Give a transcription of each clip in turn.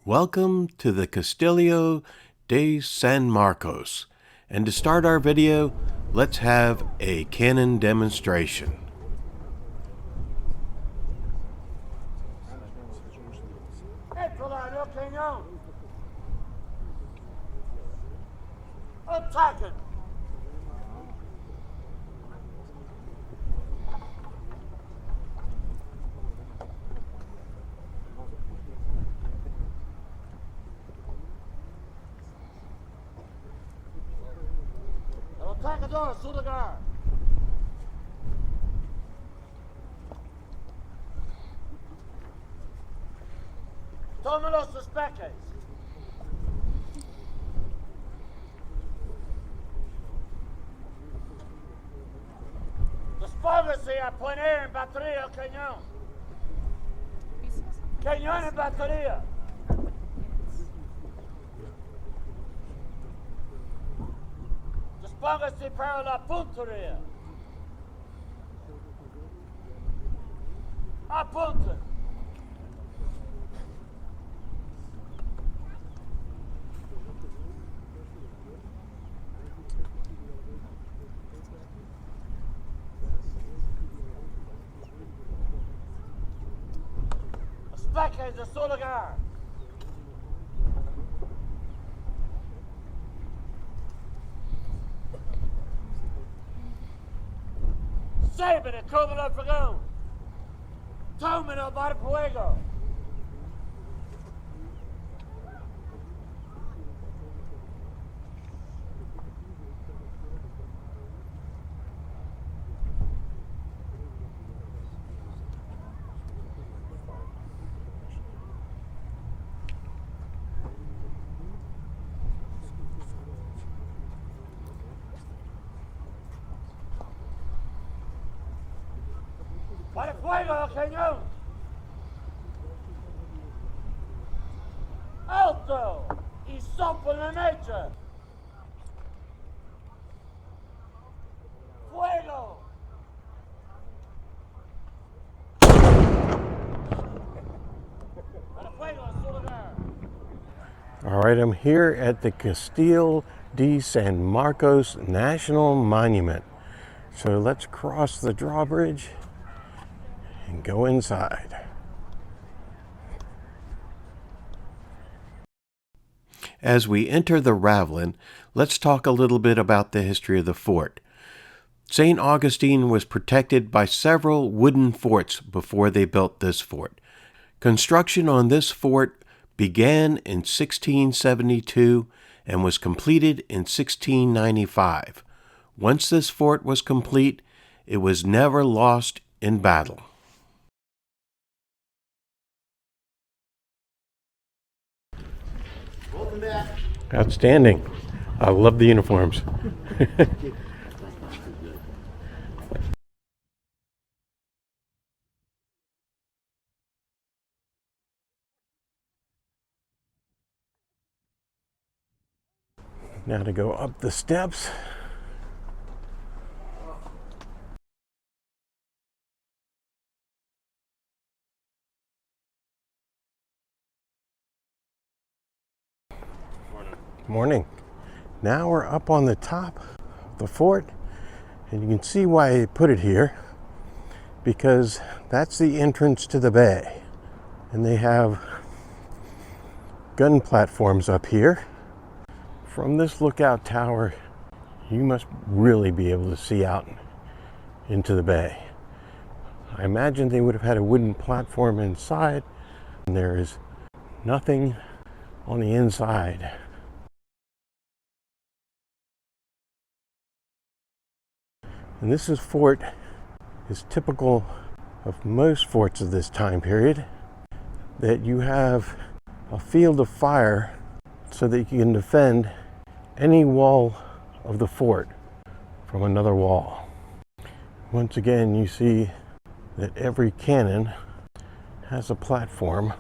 Welcome to the Castillo de San Marcos, and to start our video, let's have a cannon demonstration. Attacking! Attaccador sul lugar! Tome los suspectos! Dispóngase a poner en batería el cañón. Cañón en batería. Dispóngase para la puntería. Apunte. Specchia de su lugar. Sábene como el fogón. Tómelo para fuego. ¡Para fuego, cañón! ¡Alto! ¡Y sopla la mecha! ¡Fuego! ¡Para fuego, en su lugar! All right, I'm here at the Castillo de San Marcos National Monument. So let's cross the drawbridge and go inside. As we enter the Ravelin, let's talk a little bit about the history of the fort. St. Augustine was protected by several wooden forts before they built this fort. Construction on this fort began in 1672 and was completed in 1695. Once this fort was complete, it was never lost in battle. Outstanding. I love the uniforms. Now to go up the steps. Morning. Now we're up on the top of the fort, and you can see why I put it here, because that's the entrance to the bay, and they have gun platforms up here. From this lookout tower, you must really be able to see out into the bay. I imagine they would have had a wooden platform inside, and there is nothing on the inside. And this fort is typical of most forts of this time period, that you have a field of fire so that you can defend any wall of the fort from another wall. Once again, you see that every cannon has a platform.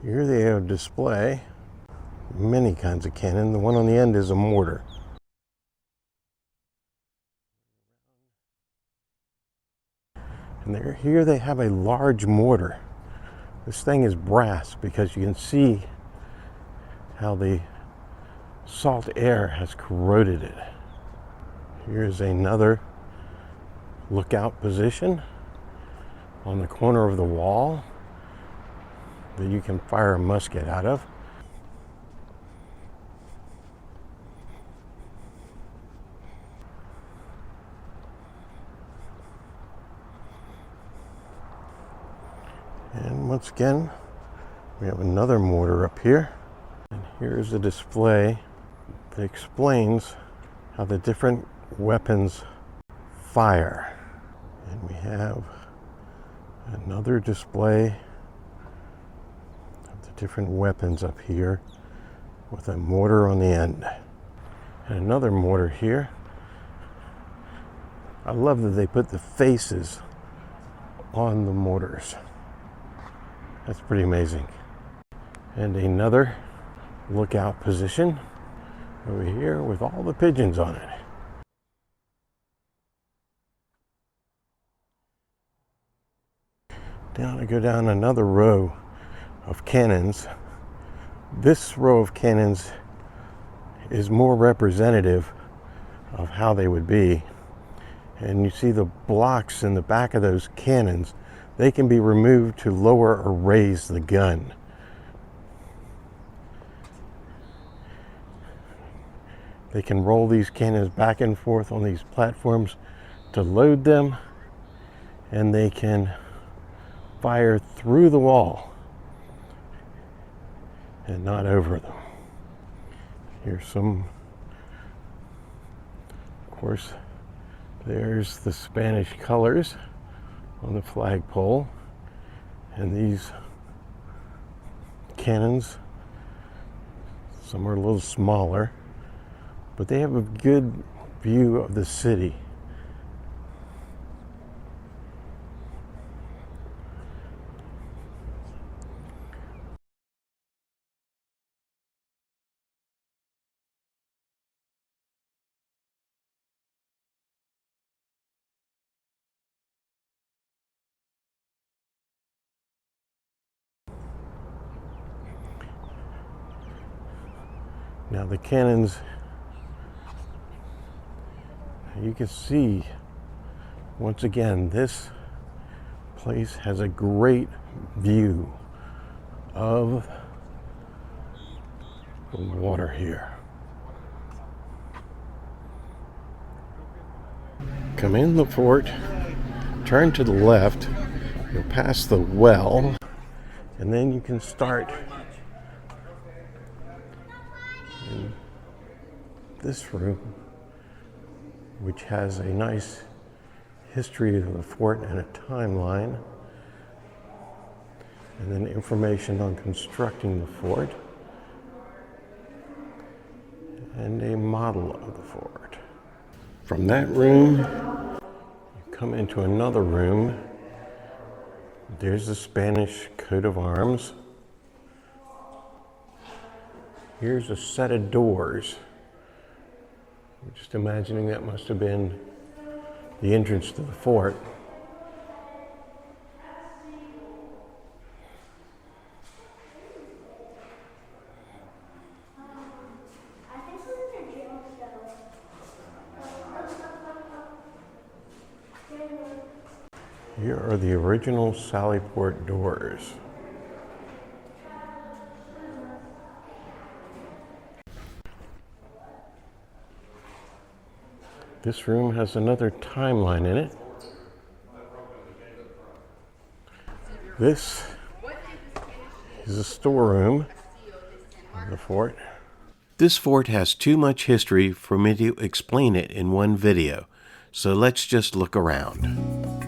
Here they have a display many kinds of cannon. The one on the end is a mortar. And here they have a large mortar. This thing is brass because you can see how the salt air has corroded it. Here's another lookout position on the corner of the wall that you can fire a musket out of. And once again, we have another mortar up here. And here's a display that explains how the different weapons fire. And we have another display of the different weapons up here with a mortar on the end. And another mortar here. I love that they put the faces on the mortars. That's pretty amazing. And another lookout position over here with all the pigeons on it. I go down another row of cannons. This row of cannons is more representative of how they would be. And you see the blocks in the back of those cannons. They can be removed to lower or raise the gun. They can roll these cannons back and forth on these platforms to load them, and they can fire through the wall and not over them. Here's some, of course, there's the Spanish colors on the flagpole, and these cannons, some are a little smaller, but they have a good view of the city. Now the cannons, you can see, once again, this place has a great view of the water here. Come in the fort, turn to the left, you'll pass the well, and then you can start in this room, which has a nice history of the fort and a timeline, and then information on constructing the fort, and a model of the fort. From that room, you come into another room. There's the Spanish coat of arms. Here's a set of doors. I'm just imagining that must have been the entrance to the fort. Here are the original Sallyport doors. This room has another timeline in it. This is a storeroom of the fort. This fort has too much history for me to explain it in one video, so let's just look around.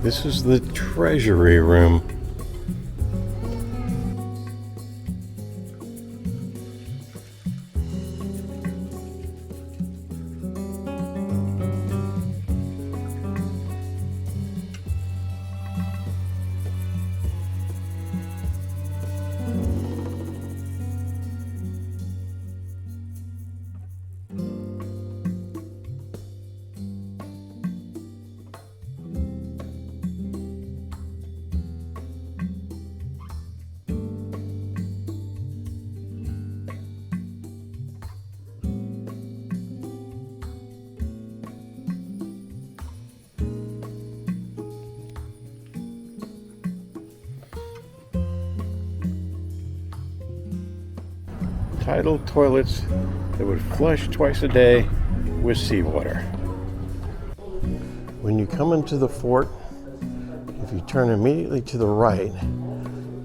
This is the treasury room. Tidal toilets that would flush twice a day with seawater. When you come into the fort, if you turn immediately to the right,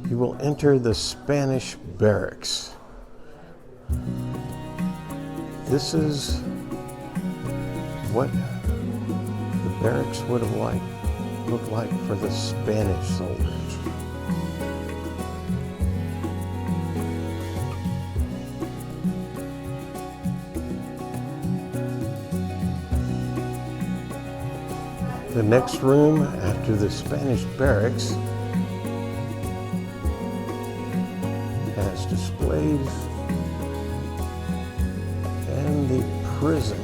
you will enter the Spanish Barracks. This is what the barracks would have looked like for the Spanish soldiers. The next room after the Spanish barracks has displays and the prison,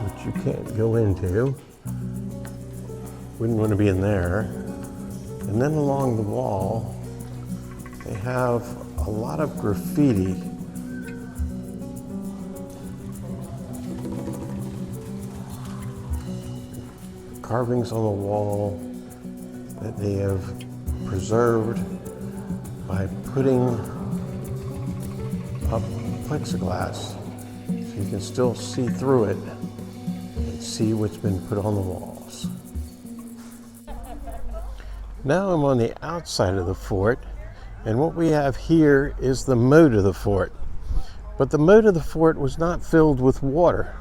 which you can't go into. Wouldn't want to be in there. And then along the wall, they have a lot of graffiti. Carvings on the wall that they have preserved by putting up plexiglass so you can still see through it and see what's been put on the walls. Now I'm on the outside of the fort, and what we have here is the moat of the fort. But the moat of the fort was not filled with water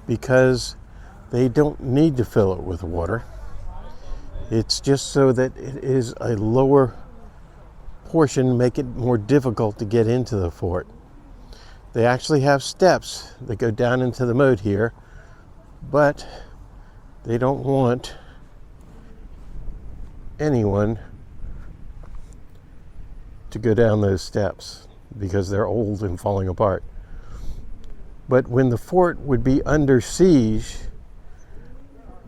because they don't need to fill it with water. It's just so that it is a lower portion, make it more difficult to get into the fort. They actually have steps that go down into the moat here, but they don't want anyone to go down those steps because they're old and falling apart. But when the fort would be under siege,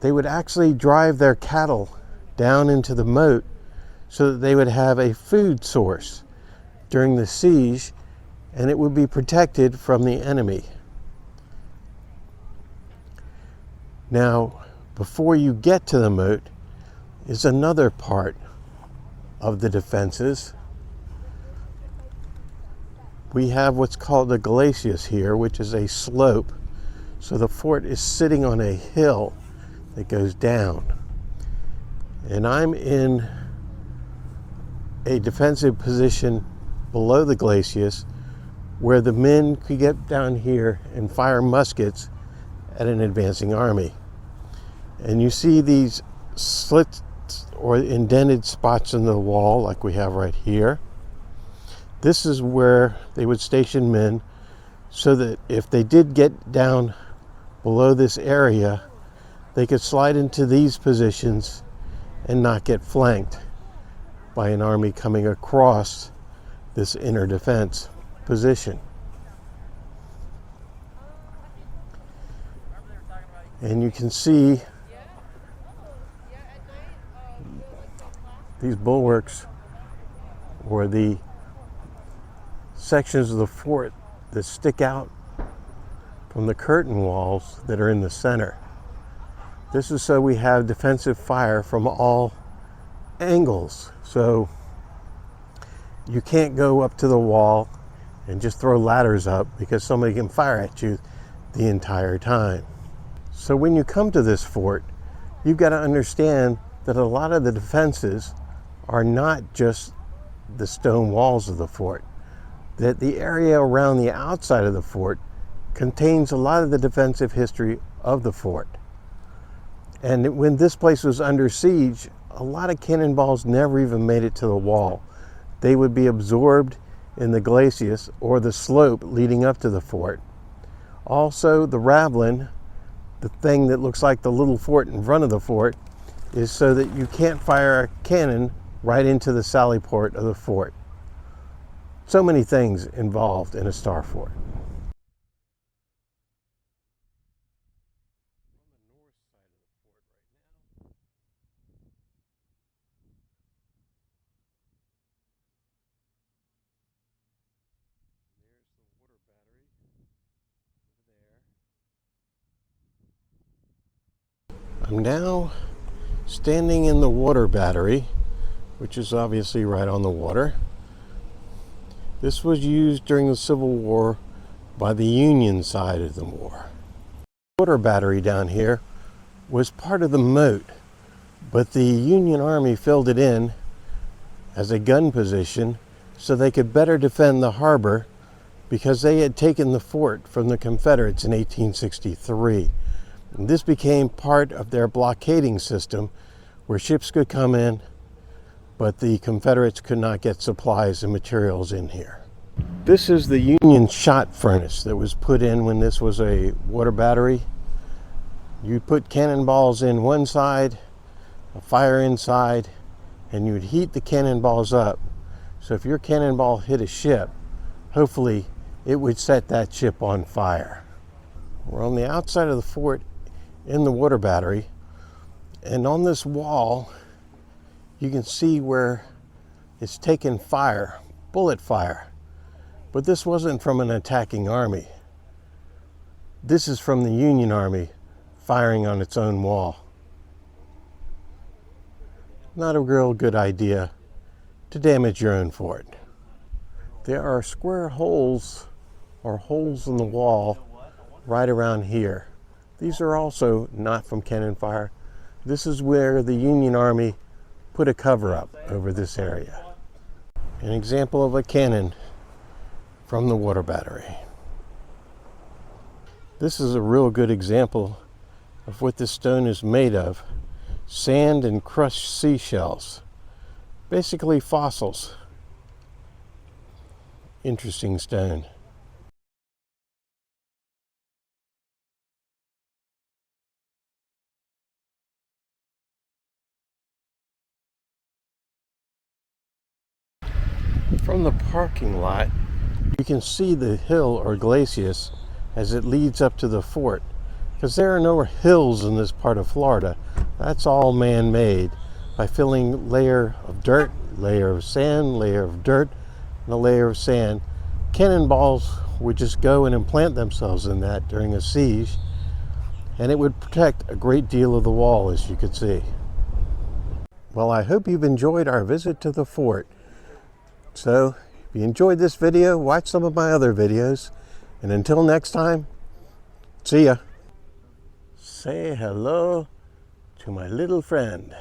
they would actually drive their cattle down into the moat so that they would have a food source during the siege, and it would be protected from the enemy. Now, before you get to the moat is another part of the defenses. We have what's called a glacis here, which is a slope. So the fort is sitting on a hill that goes down. And I'm in a defensive position below the glacis where the men could get down here and fire muskets at an advancing army. And you see these slits or indented spots in the wall like we have right here. This is where they would station men so that if they did get down below this area, they could slide into these positions and not get flanked by an army coming across this inner defense position. And you can see these bulwarks, or the sections of the fort that stick out from the curtain walls that are in the center. This is so we have defensive fire from all angles. So you can't go up to the wall and just throw ladders up because somebody can fire at you the entire time. So when you come to this fort, you've got to understand that a lot of the defenses are not just the stone walls of the fort, that the area around the outside of the fort contains a lot of the defensive history of the fort. And when this place was under siege, a lot of cannonballs never even made it to the wall. They would be absorbed in the glacis, or the slope leading up to the fort. Also, the ravelin, the thing that looks like the little fort in front of the fort, is so that you can't fire a cannon right into the sally port of the fort. So many things involved in a star fort. I'm now standing in the water battery, which is obviously right on the water. This was used during the Civil War by the Union side of the war. The water battery down here was part of the Moat, but the Union Army filled it in as a gun position so they could better defend the harbor, because they had taken the fort from the Confederates in 1863. And this became part of their blockading system, where ships could come in, but the Confederates could not get supplies and materials in here. This is the Union shot furnace that was put in when this was a water battery. You put cannonballs in one side, a fire inside, and you'd heat the cannonballs up. So if your cannonball hit a ship, hopefully it would set that ship on fire. We're on the outside of the fort in the water battery, and on this wall you can see where it's taken fire, bullet fire. But this wasn't from an attacking army. This is from the Union Army firing on its own wall. Not a real good idea to damage your own fort. There are square holes, or holes in the wall, right around here. These are also not from cannon fire. This is where the Union Army put a cover up over this area. An example of a cannon from the water battery. This is a real good example of what this stone is made of. Sand and crushed seashells. Basically fossils. Interesting stone. From the parking lot, you can see the hill or glacis as it leads up to the fort, because there are no hills in this part of Florida. That's all man-made by filling layer of dirt, layer of sand, layer of dirt, and a layer of sand. Cannonballs would just go and implant themselves in that during a siege, and it would protect a great deal of the wall, as you could see. Well, I hope you've enjoyed our visit to the fort. So, if you enjoyed this video, watch some of my other videos. And until next time, see ya. Say hello to my little friend.